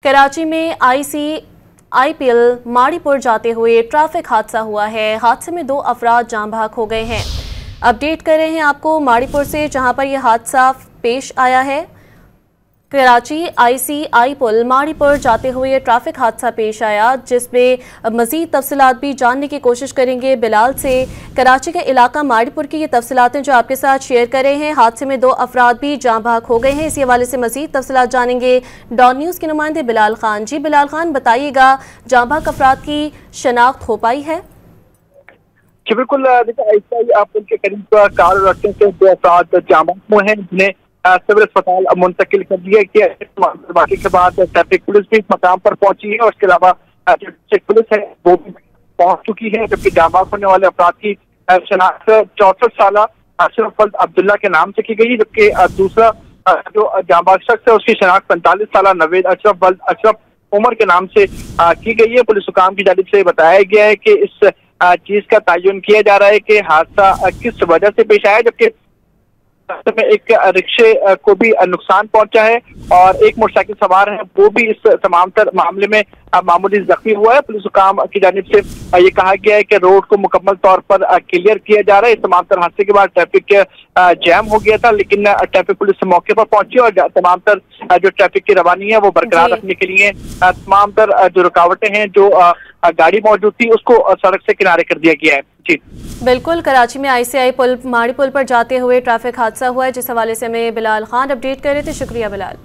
कराची में IPL माड़ीपुर जाते हुए ट्रैफिक हादसा हुआ है। हादसे में 2 अफराद जान बहक हो गए हैं। अपडेट कर रहे हैं आपको माड़ीपुर से, जहां पर यह हादसा पेश आया है। कराची ICI पुल माड़ीपुर जाते हुए ट्रैफिक हादसा पेश आया, जिसमें मजीद तफसीलात भी जानने की कोशिश करेंगे बिलाल से। कराची के इलाका माड़ीपुर की ये तफसीलातें जो आपके साथ शेयर कर रहे हैं। हादसे में 2 अफराद भी जान बहक हो गए हैं। इसी हवाले से मजीद तफसीलात जानेंगे डॉन न्यूज़ के नुमाइंदे बिलाल खान। जी बिलाल खान, बताइएगा, जान बहक अफराद की शनाख्त हो पाई है? जी बिल्कुल, देखिए आप उनके करीब कार रखने से 2 अफराद जान बहक हुए हैं, जिन्हें सिविल अस्पताल मुंतकिल कर दिया गया। बाकी के बाद ट्रैफिक पुलिस भी मकाम पर पहुंची है और इसके अलावा जो ट्रैफिक पुलिस है वो भी पहुंच चुकी है। जबकि जान बहक होने वाले अफराद की शनाख्त 64 साल अशरफ वल्द अब्दुल्ला के नाम से की गई, जबकि दूसरा जो जान बहक शख्स है उसकी शनाख्त 45 साल नवेद अशरफ वल्द अशरफ उमर के नाम से की गई है। पुलिस हुकाम की जानिब से बताया गया है कि इस चीज का तयन किया जा रहा है कि हादसा किस वजह से पेश आया, जबकि में एक रिक्शे को भी नुकसान पहुंचा है और एक मोटरसाइकिल सवार है वो भी इस तमाम तर मामले में मामूली जख्मी हुआ है। पुलिस हुकाम की जानिब से ये कहा गया है कि रोड को मुकम्मल तौर पर क्लियर किया जा रहा है। इस तमाम तर हादसे के बाद ट्रैफिक जैम हो गया था, लेकिन ट्रैफिक पुलिस मौके पर पहुंची और तमाम तर जो ट्रैफिक की रवानी है वो बरकरार रखने के लिए तमाम तर जो रुकावटें हैं जो गाड़ी मौजूद थी उसको सड़क से किनारे कर दिया गया है। जी बिल्कुल, कराची में ICI पुल माड़ीपुर पर जाते हुए ट्रैफिक हादसा हुआ है, जिस हवाले से हमें बिलाल खान अपडेट कर रहे थे। शुक्रिया बिलाल।